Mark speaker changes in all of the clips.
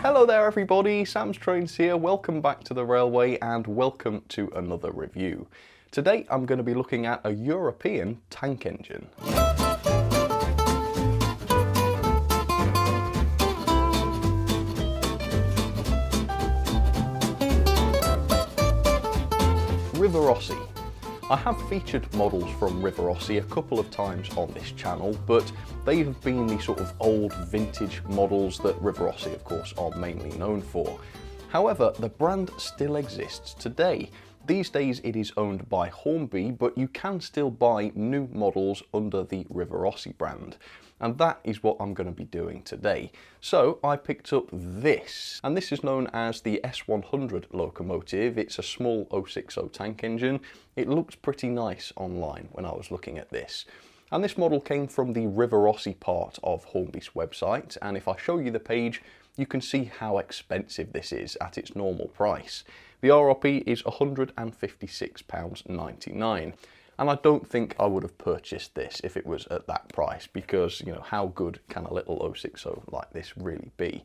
Speaker 1: Hello there everybody, Sam's Trains here, welcome back to the railway and welcome to another review. Today I'm going to be looking at a European tank engine. Rivarossi. I have featured models from Rivarossi a couple of times on this channel, but they have been the sort of old vintage models that Rivarossi of course are mainly known for. However, the brand still exists today. These days it is owned by Hornby, but you can still buy new models under the Rivarossi brand. And that is what I'm going to be doing today. So I picked up this, and this is known as the S100 locomotive. It's a small 060 tank engine. It looks pretty nice online when I was looking at this. And this model came from the Rivarossi part of Hornby's website, and if I show you the page, you can see how expensive this is at its normal price. The RRP is £156.99. And I don't think I would have purchased this if it was at that price because, you know, how good can a little 060 like this really be?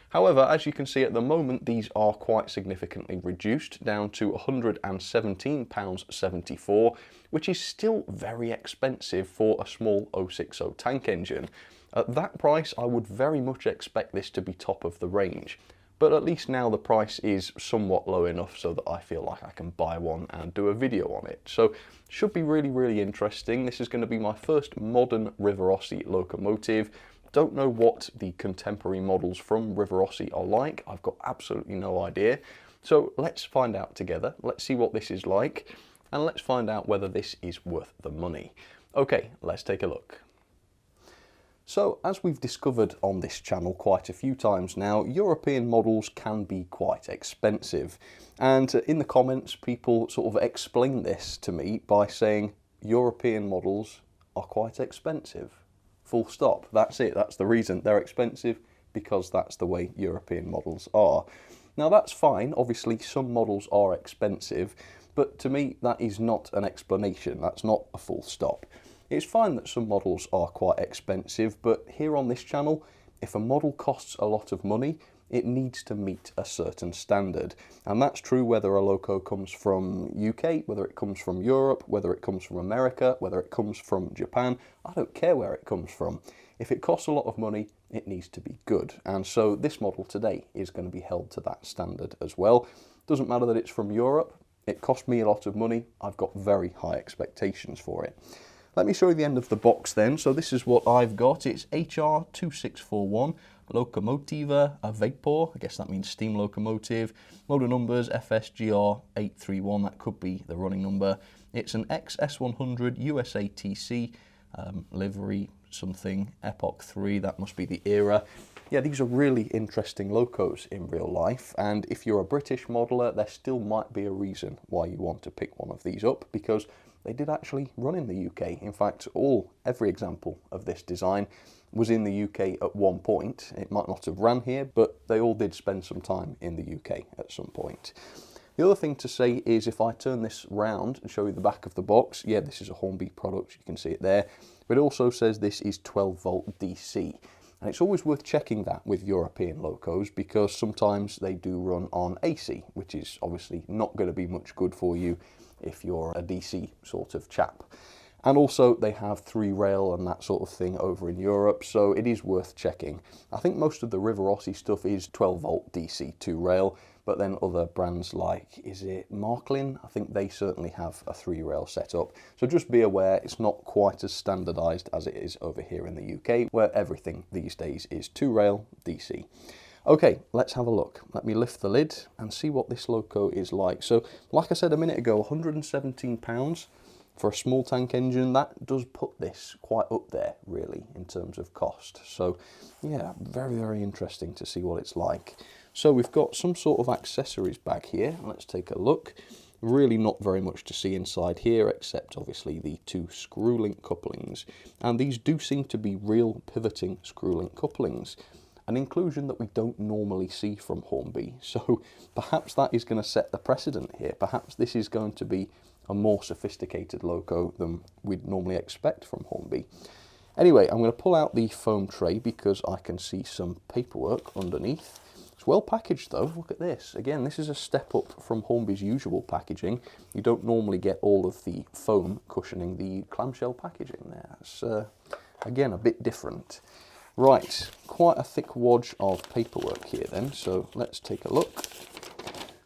Speaker 1: However, as you can see at the moment, these are quite significantly reduced down to £117.74, which is still very expensive for a small 060 tank engine. At that price, I would very much expect this to be top of the range. But at least now the price is somewhat low enough so that I feel like I can buy one and do a video on it. So should be really interesting. This is going to be my first modern Rivarossi locomotive. Don't know what the contemporary models from Rivarossi are like. I've got absolutely no idea. So let's find out together. Let's see what this is like and let's find out whether this is worth the money. Okay, let's take a look. So, as we've discovered on this channel quite a few times now, European models can be quite expensive. And in the comments, people sort of explain this to me by saying European models are quite expensive. Full stop. That's it. That's the reason. They're expensive because that's the way European models are. Now, that's fine. Obviously, some models are expensive, but to me, that is not an explanation. That's not a full stop. It's fine that some models are quite expensive, but here on this channel, if a model costs a lot of money, it needs to meet a certain standard. And that's true whether a loco comes from UK, whether it comes from Europe, whether it comes from America, whether it comes from Japan. I don't care where it comes from. If it costs a lot of money, it needs to be good. And so this model today is going to be held to that standard as well. Doesn't matter that it's from Europe. It cost me a lot of money. I've got very high expectations for it. Let me show you the end of the box then. So this is what I've got. It's HR2641 Locomotiva a Vapor. I guess that means steam locomotive. Model numbers FSGR831. That could be the running number. It's an S100 USATC livery something Epoch 3. That must be the era. Yeah, these are really interesting locos in real life, and if you're a British modeler, there still might be a reason why you want to pick one of these up, because they did actually run in the UK. In fact, every example of this design was in the UK at one point. It might not have ran here, but they all did spend some time in the UK at some point. The other thing to say is if I turn this round and show you the back of the box, yeah, this is a Hornby product, you can see it there, but it also says this is 12 volt DC. And it's always worth checking that with European locos because sometimes they do run on AC, which is obviously not going to be much good for you if you're a DC sort of chap. And also they have 3-rail and that sort of thing over in Europe, so it is worth checking. I think most of the Rivarossi stuff is 12 volt DC 2-rail, but then other brands like, is it Marklin? I think they certainly have a 3-rail setup. So just be aware it's not quite as standardized as it is over here in the UK, where everything these days is 2-rail DC. Okay, let's have a look. Let me lift the lid and see what this loco is like. So, like I said a minute ago, £117 for a small tank engine. That does put this quite up there, really, in terms of cost. So, yeah, very interesting to see what it's like. So we've got some sort of accessories bag here. Let's take a look. Really not very much to see inside here, except obviously the 2 screw-link couplings. And these do seem to be real pivoting screw-link couplings. An inclusion that we don't normally see from Hornby. So perhaps that is going to set the precedent here. Perhaps this is going to be a more sophisticated loco than we'd normally expect from Hornby. Anyway, I'm going to pull out the foam tray because I can see some paperwork underneath. It's well packaged though, look at this. Again, this is a step up from Hornby's usual packaging. You don't normally get all of the foam cushioning the clamshell packaging there. It's, again, a bit different. Right, quite a thick wodge of paperwork here then, so let's take a look.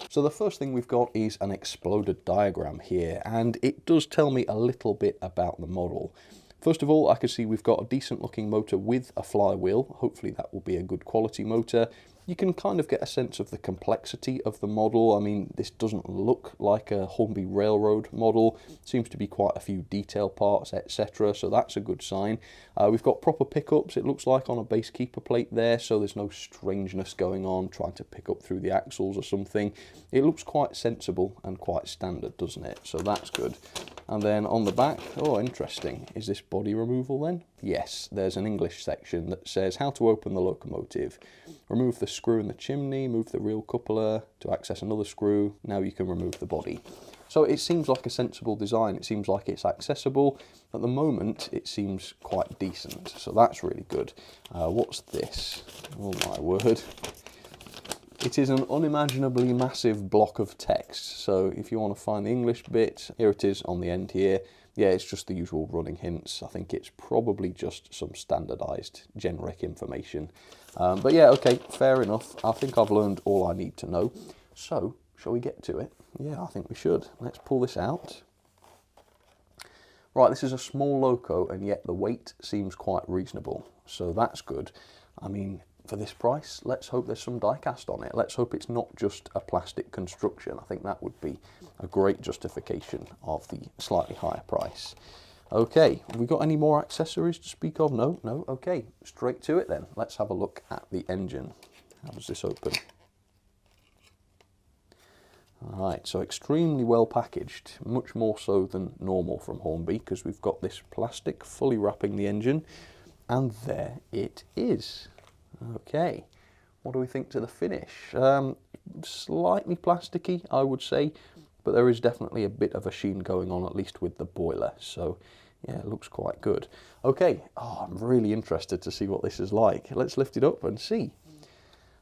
Speaker 1: So the first thing we've got is an exploded diagram here, and it does tell me a little bit about the model. First of all, I can see we've got a decent looking motor with a flywheel. Hopefully that will be a good quality motor. You can kind of get a sense of the complexity of the model. I mean, this doesn't look like a Hornby Railroad model. Seems to be quite a few detail parts, etc. So that's a good sign. We've got proper pickups, it looks like, on a base keeper plate there. So there's no strangeness going on, trying to pick up through the axles or something. It looks quite sensible and quite standard, doesn't it? So that's good. And then on the back, oh, interesting. Is this body removal then? Yes, there's an English section that says how to open the locomotive. Remove the screw in the chimney, move the reel coupler to access another screw. Now you can remove the body. So it seems like a sensible design. It seems like it's accessible. At the moment, it seems quite decent. So that's really good. What's this? Oh my word. It is an unimaginably massive block of text. So if you want to find the English bit, here it is on the end here. Yeah, it's just the usual running hints. I think it's probably just some standardized generic information. But yeah, okay, fair enough. I think I've learned all I need to know. So, shall we get to it? Yeah, I think we should. Let's pull this out. Right, this is a small loco, and yet the weight seems quite reasonable. So that's good. I mean, for this price, let's hope there's some die-cast on it. Let's hope it's not just a plastic construction. I think that would be a great justification of the slightly higher price. Okay, have we got any more accessories to speak of? No, no, okay, straight to it then. Let's have a look at the engine. How does this open? Alright, so extremely well packaged, much more so than normal from Hornby, because we've got this plastic fully wrapping the engine, and there it is. Okay, what do we think to the finish? Slightly plasticky, I would say, but there is definitely a bit of a sheen going on, at least with the boiler. So, yeah, it looks quite good. Okay, oh, I'm really interested to see what this is like. Let's lift it up and see.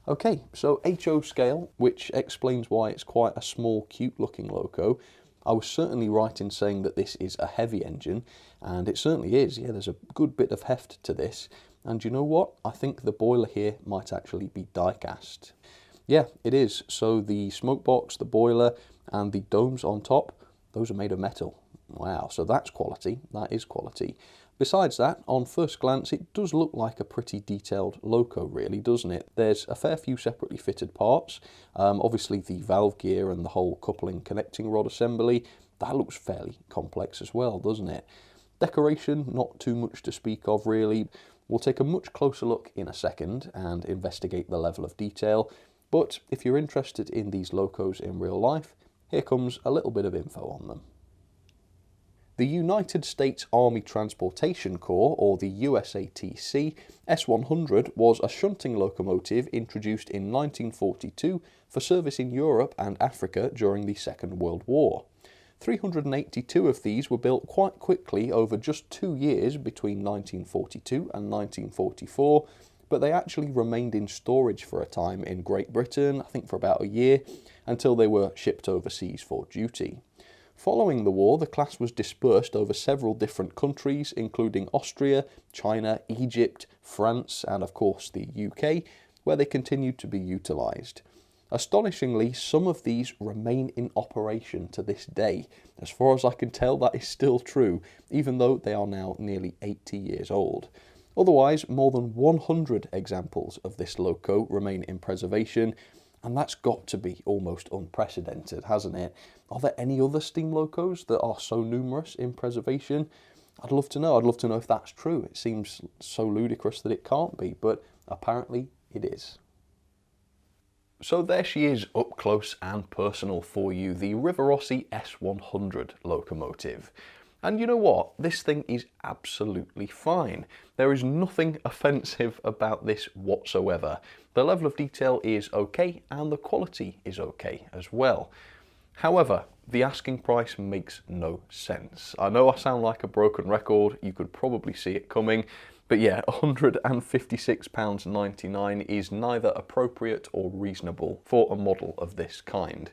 Speaker 1: Okay, so HO scale, which explains why it's quite a small, cute-looking loco. I was certainly right in saying that this is a heavy engine, and it certainly is. Yeah, there's a good bit of heft to this. And you know what? I think the boiler here might actually be die-cast. Yeah, it is. So the smoke box, the boiler, and the domes on top, those are made of metal. Wow, so that's quality. That is quality. Besides that, on first glance, it does look like a pretty detailed loco, really, doesn't it? There's a fair few separately fitted parts. Obviously, the valve gear and the whole coupling connecting rod assembly, that looks fairly complex as well, doesn't it? Decoration, not too much to speak of, really. We'll take a much closer look in a second and investigate the level of detail. But if you're interested in these locos in real life, here comes a little bit of info on them. The United States Army Transportation Corps, or the USATC, S100 was a shunting locomotive introduced in 1942 for service in Europe and Africa during the Second World War. 382 of these were built quite quickly over just 2 years between 1942 and 1944, but they actually remained in storage for a time in Great Britain, I think for about a year, until they were shipped overseas for duty. Following the war, the class was dispersed over several different countries, including Austria, China, Egypt, France, and of course the UK, where they continued to be utilised. Astonishingly, some of these remain in operation to this day. As far as I can tell, that is still true, even though they are now nearly 80 years old. Otherwise, more than 100 examples of this loco remain in preservation, and that's got to be almost unprecedented, hasn't it? Are there any other steam locos that are so numerous in preservation? I'd love to know. I'd love to know if that's true. It seems so ludicrous that it can't be, but apparently it is. So there she is, up close and personal for you, the Rivarossi S100 locomotive. And you know what? This thing is absolutely fine. There is nothing offensive about this whatsoever. The level of detail is okay, and the quality is okay as well. However, the asking price makes no sense. I know I sound like a broken record, you could probably see it coming, But yeah, £156.99 is neither appropriate or reasonable for a model of this kind.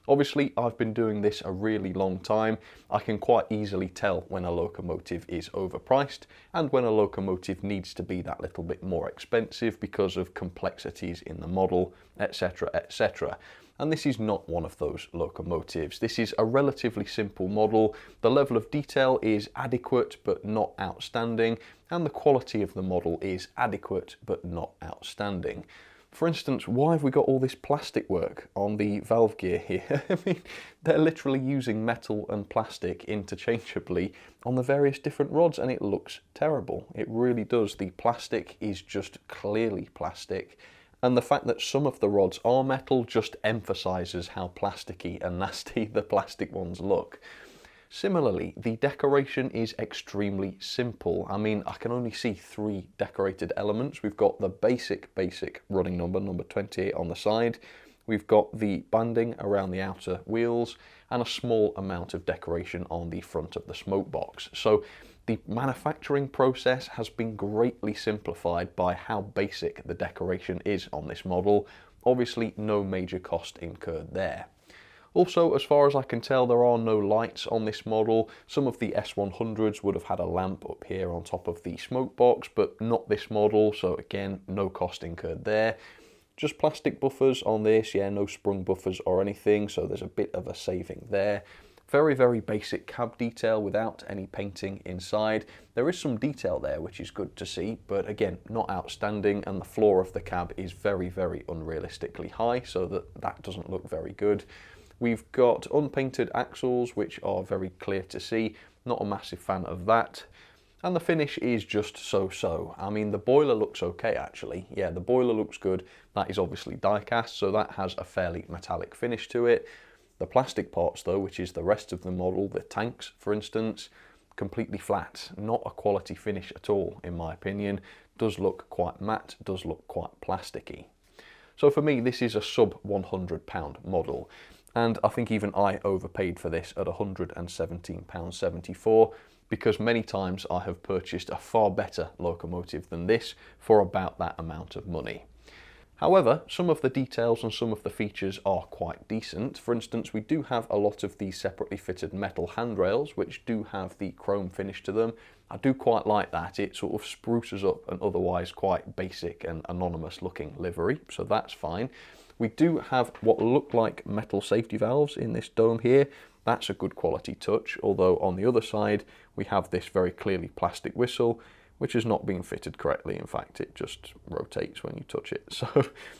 Speaker 1: Obviously, I've been doing this a really long time. I can quite easily tell when a locomotive is overpriced and when a locomotive needs to be that little bit more expensive because of complexities in the model, etc, etc. And this is not one of those locomotives. This is a relatively simple model. The level of detail is adequate but not outstanding, and the quality of the model is adequate but not outstanding. For instance, why have we got all this plastic work on the valve gear here? I mean, they're literally using metal and plastic interchangeably on the various different rods, and it looks terrible. It really does. The plastic is just clearly plastic. And the fact that some of the rods are metal just emphasises how plasticky and nasty the plastic ones look. Similarly, the decoration is extremely simple. I mean, I can only see 3 decorated elements. We've got the basic running number 28 on the side. We've got the banding around the outer wheels and a small amount of decoration on the front of the smoke box. So the manufacturing process has been greatly simplified by how basic the decoration is on this model. Obviously, no major cost incurred there. Also, as far as I can tell, there are no lights on this model. Some of the S100s would have had a lamp up here on top of the smoke box, but not this model, so again, no cost incurred there. Just plastic buffers on this, yeah, no sprung buffers or anything, so there's a bit of a saving there. Very, very basic cab detail without any painting inside. There is some detail there, which is good to see, but again, not outstanding, and the floor of the cab is very, very unrealistically high, so that doesn't look very good. We've got unpainted axles, which are very clear to see. Not a massive fan of that. And the finish is just so-so. I mean, the boiler looks okay, actually. Yeah, the boiler looks good. That is obviously die-cast, so that has a fairly metallic finish to it. The plastic parts, though, which is the rest of the model, the tanks, for instance, completely flat. Not a quality finish at all, in my opinion. Does look quite matte, does look quite plasticky. So for me, this is a sub £100 model. And I think even I overpaid for this at £117.74, because many times I have purchased a far better locomotive than this for about that amount of money. However, some of the details and some of the features are quite decent. For instance, we do have a lot of the separately fitted metal handrails, which do have the chrome finish to them. I do quite like that. It sort of spruces up an otherwise quite basic and anonymous looking livery, so that's fine. We do have what look like metal safety valves in this dome here. That's a good quality touch, although on the other side we have this very clearly plastic whistle, which has not been fitted correctly. In fact, it just rotates when you touch it. So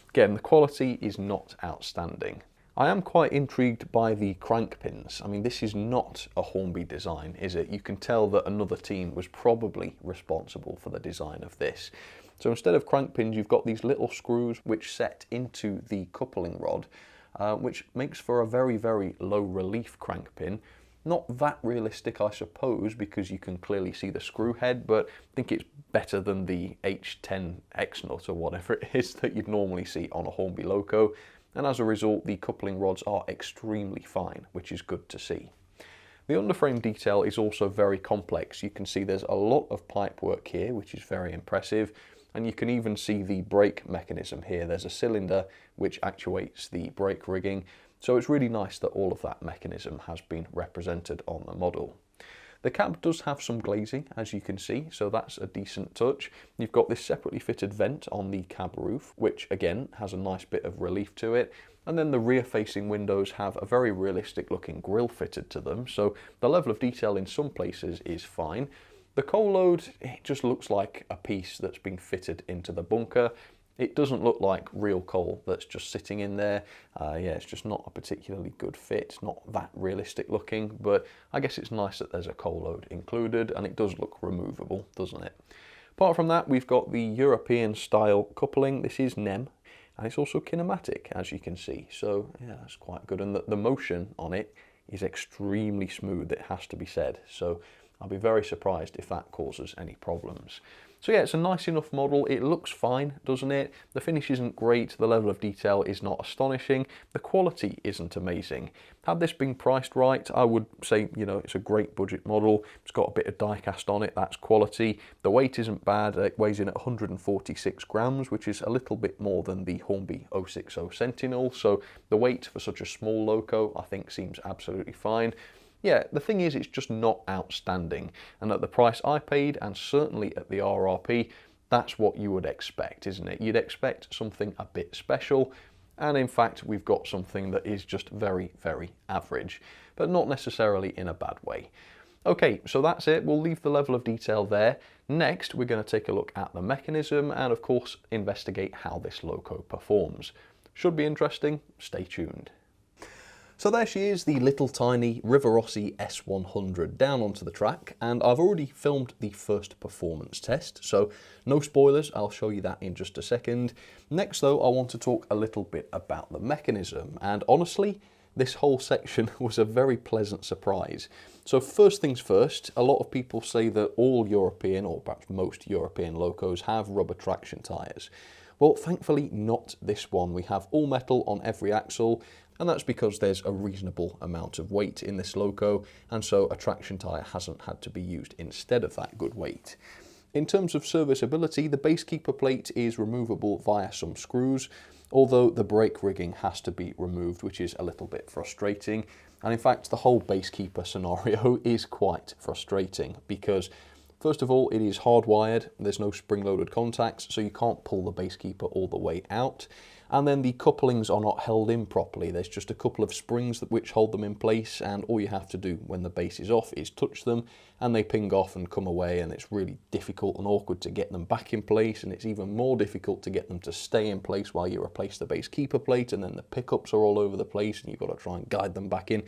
Speaker 1: again, the quality is not outstanding. I am quite intrigued by the crank pins. I mean, this is not a Hornby design, is it? You can tell that another team was probably responsible for the design of this. So instead of crank pins, you've got these little screws which set into the coupling rod, which makes for a very, very low relief crank pin. Not that realistic, I suppose, because you can clearly see the screw head, but I think it's better than the H10 X nut or whatever it is that you'd normally see on a Hornby loco. And as a result, the coupling rods are extremely fine, which is good to see. The underframe detail is also very complex. You can see there's a lot of pipe work here, which is very impressive. And you can even see the brake mechanism here. There's a cylinder which actuates the brake rigging. So it's really nice that all of that mechanism has been represented on the model. The cab does have some glazing, as you can see, so that's a decent touch. You've got this separately fitted vent on the cab roof, which again has a nice bit of relief to it. And then the rear-facing windows have a very realistic looking grille fitted to them, so the level of detail in some places is fine. The coal load, it just looks like a piece that's been fitted into the bunker. It doesn't look like real coal that's just sitting in there. Yeah, it's just not a particularly good fit, not that realistic looking, but I guess it's nice that there's a coal load included, and it does look removable, doesn't it? Apart from that, we've got the European style coupling. This is NEM, and it's also kinematic, as you can see. So yeah, that's quite good, and the motion on it is extremely smooth, it has to be said. So I'll be very surprised if that causes any problems. So yeah, it's a nice enough model. It looks fine, doesn't it? The finish isn't great, the level of detail is not astonishing, the quality isn't amazing. Had this been priced right, I would say, you know, it's a great budget model. It's got a bit of die-cast on it, that's quality. The weight isn't bad, it weighs in at 146 grams, which is a little bit more than the Hornby 060 Sentinel, so the weight for such a small loco I think seems absolutely fine. Yeah, the thing is, it's just not outstanding, and at the price I paid, and certainly at the RRP, that's what you would expect, isn't it? You'd expect something a bit special, and in fact we've got something that is just very, very average, but not necessarily in a bad way. Okay, so that's it. We'll leave the level of detail there. Next, we're going to take a look at the mechanism and of course investigate how this loco performs. Should be interesting, stay tuned. So there she is, the little tiny Rivarossi S100 down onto the track, and I've already filmed the first performance test, so no spoilers, I'll show you that in just a second. Next though, I want to talk a little bit about the mechanism, and honestly, this whole section was a very pleasant surprise. So first things first, a lot of people say that all European, or perhaps most European locos have rubber traction tyres. Well, thankfully not this one. We have all metal on every axle, and that's because there's a reasonable amount of weight in this loco, and so a traction tyre hasn't had to be used instead of that good weight. In terms of serviceability, the base keeper plate is removable via some screws, although the brake rigging has to be removed, which is a little bit frustrating. And in fact, the whole base keeper scenario is quite frustrating because first of all, it is hardwired, there's no spring-loaded contacts, so you can't pull the base keeper all the way out. And then the couplings are not held in properly. There's just a couple of springs which hold them in place, and all you have to do when the base is off is touch them, and they ping off and come away, and it's really difficult and awkward to get them back in place, and it's even more difficult to get them to stay in place while you replace the base keeper plate, and then the pickups are all over the place, and you've got to try and guide them back in.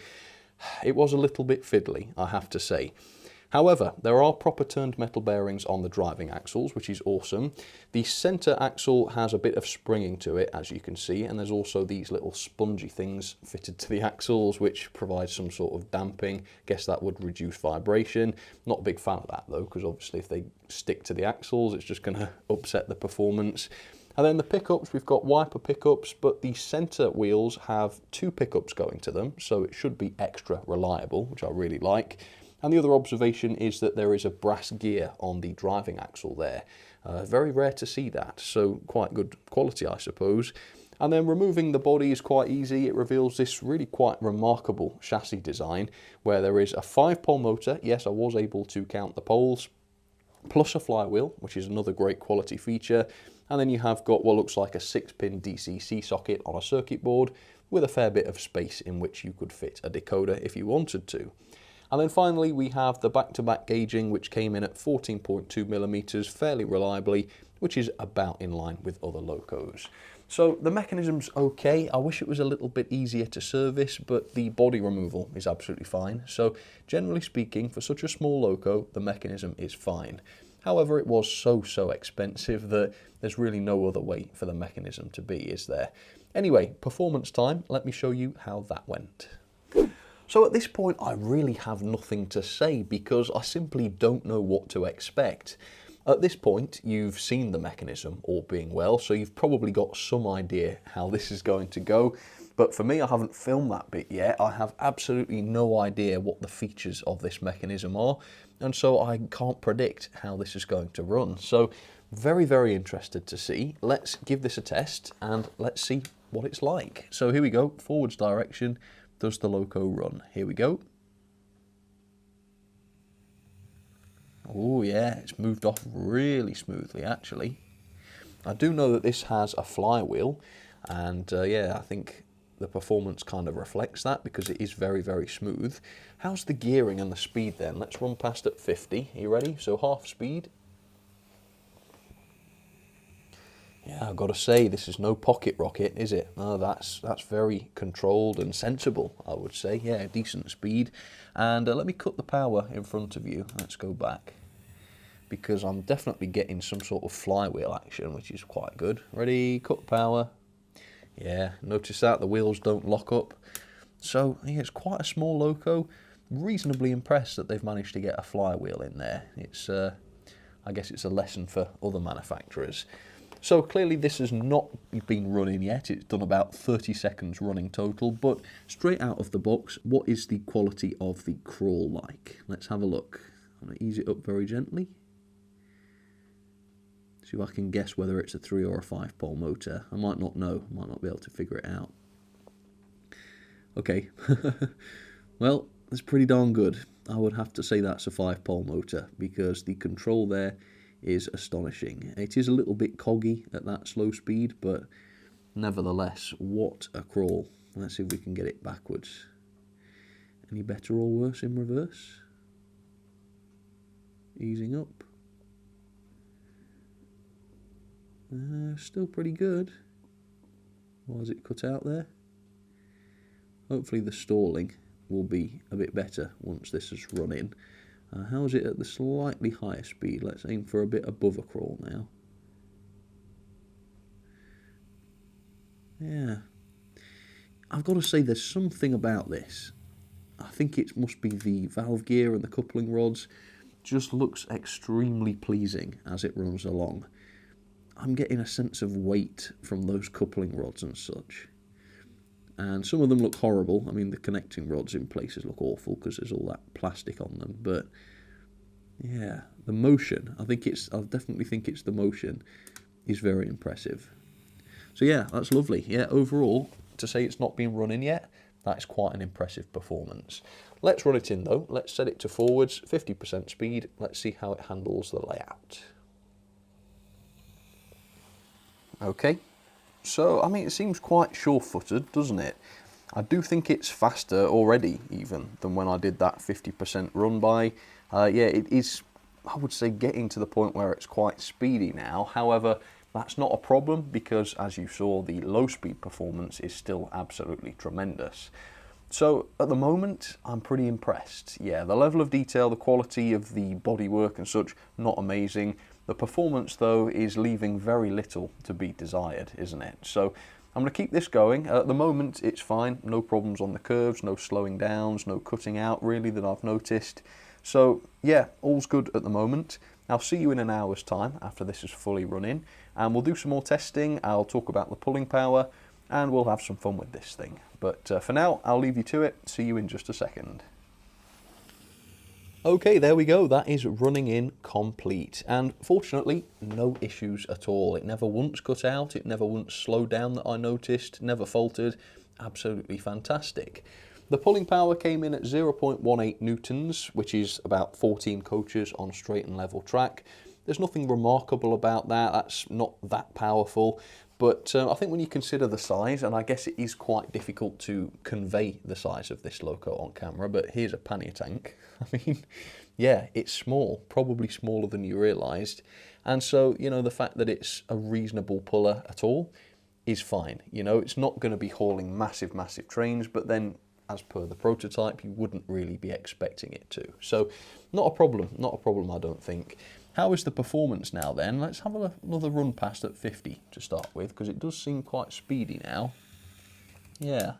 Speaker 1: It was a little bit fiddly, I have to say. However, there are proper turned metal bearings on the driving axles, which is awesome. The centre axle has a bit of springing to it, as you can see, and there's also these little spongy things fitted to the axles, which provide some sort of damping. Guess that would reduce vibration. Not a big fan of that though, because obviously if they stick to the axles, it's just going to upset the performance. And then the pickups, we've got wiper pickups, but the centre wheels have two pickups going to them, so it should be extra reliable, which I really like. And the other observation is that there is a brass gear on the driving axle there. Very rare to see that, so quite good quality, I suppose. And then removing the body is quite easy. It reveals this really quite remarkable chassis design where there is a 5-pole motor. Yes, I was able to count the poles, plus a flywheel, which is another great quality feature. And then you have got what looks like a 6-pin DCC socket on a circuit board with a fair bit of space in which you could fit a decoder if you wanted to. And then finally we have the back-to-back gauging, which came in at 14.2mm fairly reliably, which is about in line with other locos. So the mechanism's okay. I wish it was a little bit easier to service, but the body removal is absolutely fine. So generally speaking, for such a small loco, the mechanism is fine. However, it was so expensive that there's really no other way for the mechanism to be, is there? Anyway, performance time. Let me show you how that went. So at this point, I really have nothing to say because I simply don't know what to expect. At this point, you've seen the mechanism, all being well, so you've probably got some idea how this is going to go. But for me, I haven't filmed that bit yet. I have absolutely no idea what the features of this mechanism are, and so I can't predict how this is going to run. So very interested to see. Let's give this a test and let's see what it's like. So here we go, forwards direction. Does the loco run? Here we go. Oh yeah, it's moved off really smoothly actually. I do know that this has a flywheel, and yeah, I think the performance kind of reflects that because it is very smooth. How's the gearing and the speed then? Let's run past at 50. Are you ready? So half speed. Yeah, I've got to say, this is no pocket rocket, is it? No, that's very controlled and sensible, I would say. Yeah, decent speed. And let me cut the power in front of you. Let's go back. Because I'm definitely getting some sort of flywheel action, which is quite good. Ready, cut power. Yeah, notice that the wheels don't lock up. So, yeah, it's quite a small loco. reasonably impressed that they've managed to get a flywheel in there. It's, I guess it's a lesson for other manufacturers. So clearly this has not been running yet. It's done about 30 seconds running total, but straight out of the box, what is the quality of the crawl like? Let's have a look. I'm going to ease it up very gently. See if I can guess whether it's a 3 or a 5-pole motor. I might not know, I might not be able to figure it out. Okay, well, that's pretty darn good. I would have to say that's a 5-pole motor because the control there is astonishing. It is a little bit coggy at that slow speed, but nevertheless, what a crawl. Let's see if we can get it backwards. Any better or worse in reverse? Easing up. Still pretty good. Why is it cut out there? Hopefully the stalling will be a bit better once this has run in. How is it at the slightly higher speed? Let's aim for a bit above a crawl now. Yeah. I've got to say there's something about this. I think it must be the valve gear and the coupling rods. Just looks extremely pleasing as it runs along. I'm getting a sense of weight from those coupling rods and such. And some of them look horrible. I mean, the connecting rods in places look awful because there's all that plastic on them. But yeah, the motion, I definitely think it's the motion, is very impressive. So yeah, that's lovely. Yeah, overall, to say it's not been running yet, that is quite an impressive performance. Let's run it in though. Let's set it to forwards, 50% speed. Let's see how it handles the layout. Okay. So, I mean, it seems quite sure-footed, doesn't it? I do think it's faster already, even, than when I did that 50% run by. Yeah, it is, I would say, getting to the point where it's quite speedy now. However, that's not a problem because, as you saw, the low-speed performance is still absolutely tremendous. So, at the moment, I'm pretty impressed. Yeah, the level of detail, the quality of the bodywork and such, not amazing. The performance, though, is leaving very little to be desired, isn't it? So I'm going to keep this going. At the moment, it's fine. No problems on the curves, no slowing downs, no cutting out, really, that I've noticed. So, yeah, all's good at the moment. I'll see you in an hour's time after this is fully run in, and we'll do some more testing. I'll talk about the pulling power, and we'll have some fun with this thing. But for now, I'll leave you to it. See you in just a second. Okay, there we go, that is running in complete, and fortunately no issues at all. It never once cut out, it never once slowed down that I noticed, never faltered, absolutely fantastic. The pulling power came in at 0.18 newtons, which is about 14 coaches on straight and level track. There's nothing remarkable about that, that's not that powerful. But I think when you consider the size, and I guess it is quite difficult to convey the size of this loco on camera, but here's a pannier tank. I mean, yeah, it's small, probably smaller than you realised. And so, you know, the fact that it's a reasonable puller at all is fine. You know, it's not going to be hauling massive, massive trains, but then, as per the prototype, you wouldn't really be expecting it to. So, not a problem, I don't think. How is the performance now then? Let's have another run past at 50 to start with, because it does seem quite speedy now. Yeah.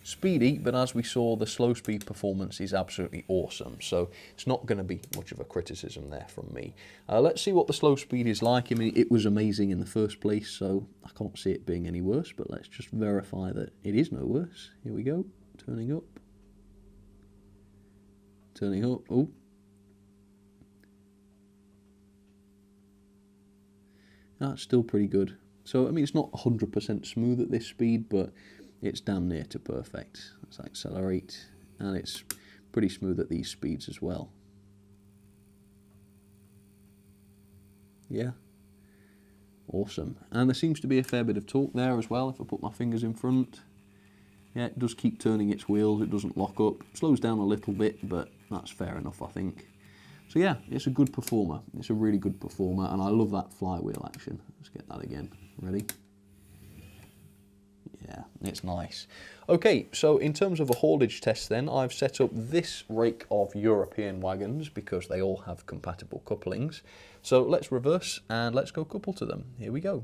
Speaker 1: Speedy, but as we saw, the slow speed performance is absolutely awesome, so it's not going to be much of a criticism there from me. Let's see what the slow speed is like. I mean, it was amazing in the first place, so I can't see it being any worse, but let's just verify that it is no worse. Here we go. Turning up. Turning up. Oh. That's still pretty good. So, I mean, it's not 100% smooth at this speed, but it's damn near to perfect. Let's accelerate, and it's pretty smooth at these speeds as well. Yeah. Awesome. And there seems to be a fair bit of torque there as well, if I put my fingers in front. Yeah, it does keep turning its wheels, it doesn't lock up. It slows down a little bit, but that's fair enough, I think. So yeah, it's a good performer. It's a really good performer, and I love that flywheel action. Let's get that again. Ready? Yeah, it's nice. Okay, so in terms of a haulage test then, I've set up this rake of European wagons because they all have compatible couplings. So let's reverse and let's go couple to them. Here we go.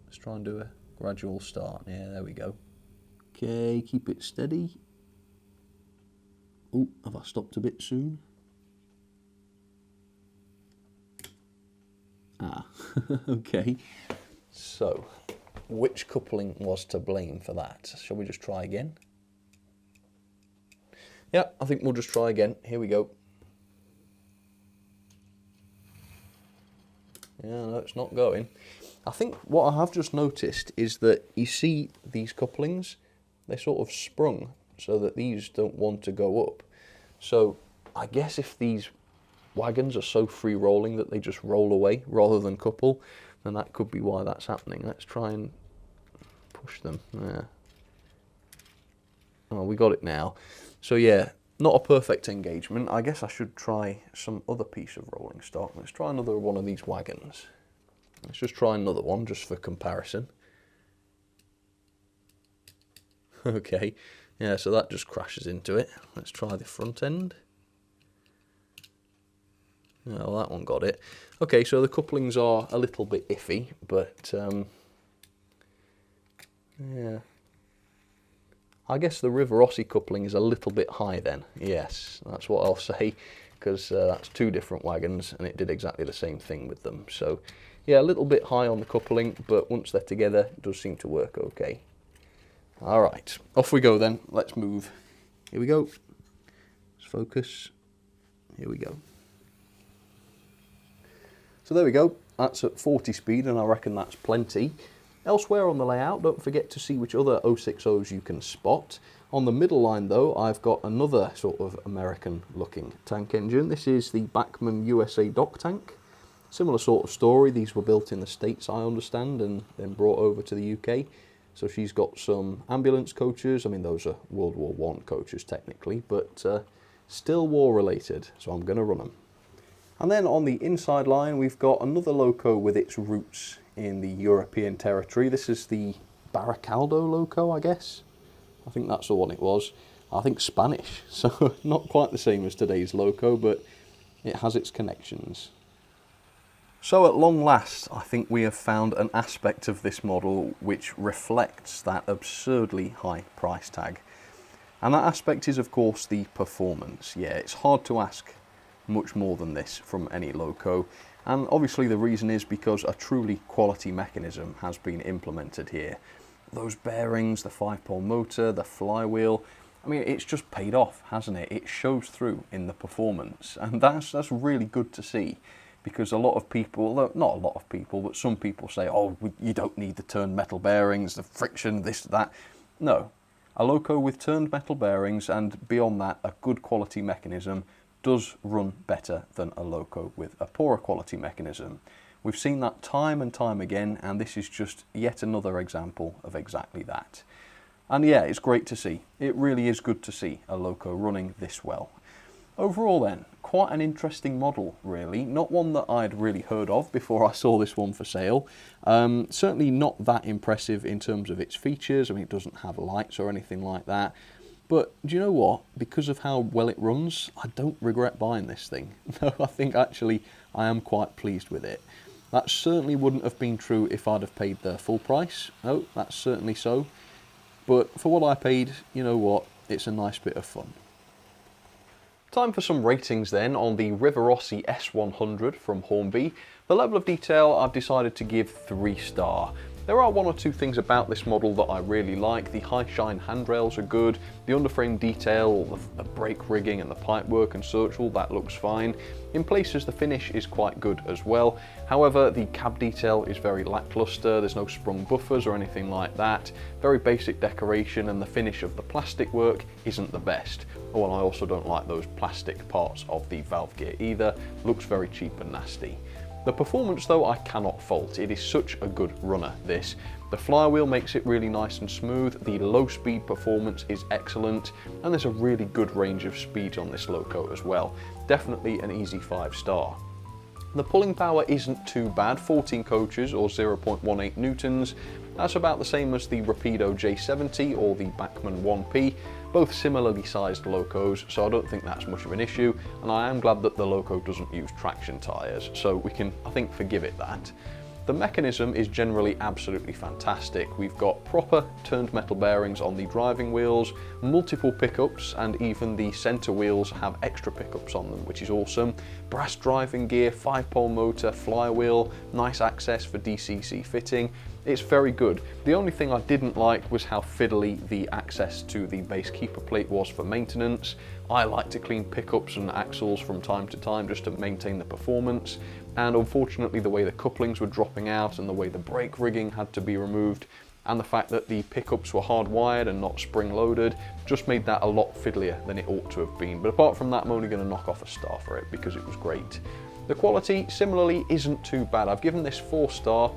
Speaker 1: Let's try and do a gradual start. Yeah, there we go. Okay, keep it steady. Oh, have I stopped a bit soon? Ah, okay. So, which coupling was to blame for that? Shall we just try again? Yeah, I think we'll just try again. Here we go. Yeah, no, it's not going. I think what I have just noticed is that you see these couplings, they're sort of sprung so that these don't want to go up. So I guess if these wagons are so free rolling that they just roll away rather than couple, then that could be why that's happening. Let's try and push them. Yeah. Oh, we got it now. So yeah, not a perfect engagement. I guess I should try some other piece of rolling stock. Let's try another one of these wagons. Let's just try another one just for comparison. Okay, yeah, so that just crashes into it. Let's try the front end. Oh, well, that one got it. Okay, so the couplings are a little bit iffy, but yeah. I guess the Rivarossi coupling is a little bit high then. Yes, that's what I'll say, because that's two different wagons and it did exactly the same thing with them. So yeah, a little bit high on the coupling, but once they're together, it does seem to work okay. All right, off we go then. Let's move. Here we go. Let's focus. Here we go. So there we go. That's at 40 speed, and I reckon that's plenty. Elsewhere on the layout, don't forget to see which other 060s you can spot. On the middle line though, I've got another sort of American looking tank engine. This is the Bachmann USA dock tank. Similar sort of story. These were built in the States, I understand, and then brought over to the UK. So she's got some ambulance coaches. I mean, those are World War I coaches technically, but still war related, so I'm going to run them. And then on the inside line, we've got another loco with its roots in the European territory. This is the Baracaldo loco, I guess. I think that's the one it was. I think Spanish, so not quite the same as today's loco, but it has its connections. So at long last, I think we have found an aspect of this model which reflects that absurdly high price tag. And that aspect is, of course, the performance. Yeah, it's hard to ask much more than this from any loco. And obviously the reason is because a truly quality mechanism has been implemented here. Those bearings, the 5-pole motor, the flywheel, I mean, it's just paid off, hasn't it? It shows through in the performance, and that's really good to see. Because a lot of people, not a lot of people, but some people say, oh, you don't need the turned metal bearings, the friction, this, that. No, a loco with turned metal bearings and beyond that, a good quality mechanism does run better than a loco with a poorer quality mechanism. We've seen that time and time again, and this is just yet another example of exactly that. And yeah, it's great to see. It really is good to see a loco running this well. Overall then, quite an interesting model really, not one that I'd really heard of before I saw this one for sale. Certainly not that impressive in terms of its features. I mean, it doesn't have lights or anything like that. But do you know what? Because of how well it runs, I don't regret buying this thing. No, I think actually I am quite pleased with it. That certainly wouldn't have been true if I'd have paid the full price. No, that's certainly so. But for what I paid, you know what? It's a nice bit of fun. Time for some ratings then on the Rivarossi S100 from Hornby. The level of detail I've decided to give 3-star. There are one or two things about this model that I really like. The high shine handrails are good, the underframe detail, the brake rigging and the pipework and such, all that looks fine. In places the finish is quite good as well. However, the cab detail is very lackluster, there's no sprung buffers or anything like that. Very basic decoration, and the finish of the plastic work isn't the best. Oh, and I also don't like those plastic parts of the valve gear either. Looks very cheap and nasty. The performance though I cannot fault. It is such a good runner, this. The flywheel makes it really nice and smooth, the low speed performance is excellent, and there's a really good range of speeds on this loco as well. Definitely an easy 5-star. The pulling power isn't too bad, 14 coaches or 0.18 newtons. That's about the same as the Rapido J70 or the Bachmann 1P, both similarly sized locos, so I don't think that's much of an issue, and I am glad that the loco doesn't use traction tyres, so we can, I think, forgive it that. The mechanism is generally absolutely fantastic. We've got proper turned metal bearings on the driving wheels, multiple pickups, and even the centre wheels have extra pickups on them, which is awesome. Brass driving gear, 5-pole motor, flywheel, nice access for DCC fitting. It's very good. The only thing I didn't like was how fiddly the access to the base keeper plate was for maintenance. I like to clean pickups and axles from time to time just to maintain the performance, and unfortunately the way the couplings were dropping out and the way the brake rigging had to be removed, and the fact that the pickups were hardwired and not spring loaded just made that a lot fiddlier than it ought to have been. But apart from that, I'm only going to knock off a star for it because it was great. The quality similarly isn't too bad. I've given this 4 star.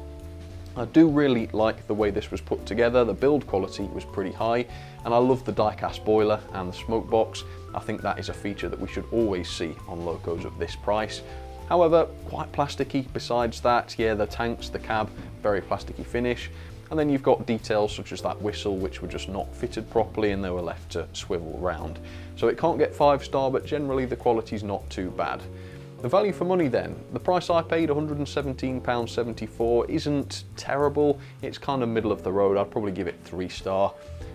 Speaker 1: I do really like the way this was put together. The build quality was pretty high, and I love the die-cast boiler and the smoke box. I think that is a feature that we should always see on locos of this price. However, quite plasticky besides that. Yeah, the tanks, the cab, very plasticky finish. And then you've got details such as that whistle, which were just not fitted properly and they were left to swivel round. So it can't get 5 star, but generally the quality's not too bad. The value for money then, the price I paid, £117.74, isn't terrible. It's kind of middle of the road. I'd probably give it 3 star.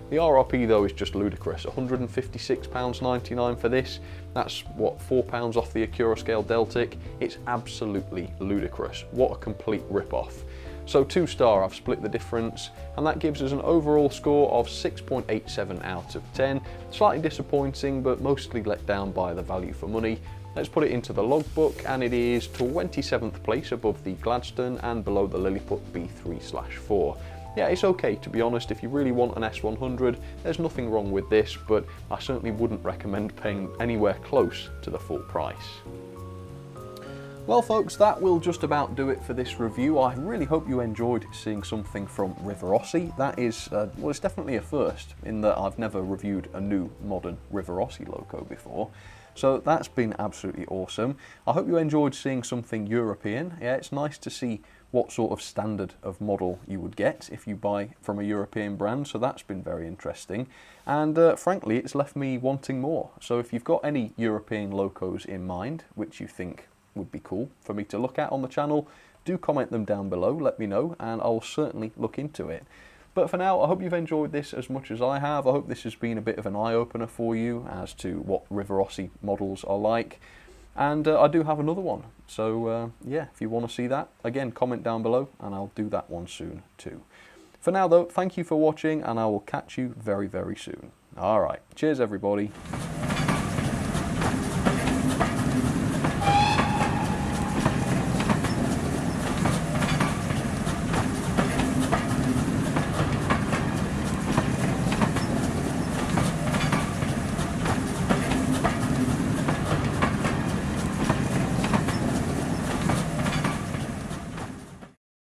Speaker 1: The RRP though is just ludicrous, £156.99 for this. That's what, £4 off the Accurascale Deltic. It's absolutely ludicrous. What a complete rip-off. So 2 star, I've split the difference, and that gives us an overall score of 6.87 out of 10. Slightly disappointing, but mostly let down by the value for money. Let's put it into the logbook, and it is 27th place above the Gladstone and below the Lilliput B3/4. Yeah, it's okay, to be honest. If you really want an S100, there's nothing wrong with this, but I certainly wouldn't recommend paying anywhere close to the full price. Well folks, that will just about do it for this review. I really hope you enjoyed seeing something from Rivarossi. That is, well, it's definitely a first in that I've never reviewed a new modern Rivarossi loco before. So that's been absolutely awesome. I hope you enjoyed seeing something European. Yeah, it's nice to see what sort of standard of model you would get if you buy from a European brand, so that's been very interesting. And frankly, it's left me wanting more. So if you've got any European locos in mind, which you think would be cool for me to look at on the channel, do comment them down below, let me know, and I'll certainly look into it. But for now, I hope you've enjoyed this as much as I have. I hope this has been a bit of an eye-opener for you as to what Rivarossi models are like. And I do have another one. So yeah, if you want to see that, again, comment down below and I'll do that one soon too. For now though, thank you for watching and I will catch you very, very soon. All right, cheers everybody.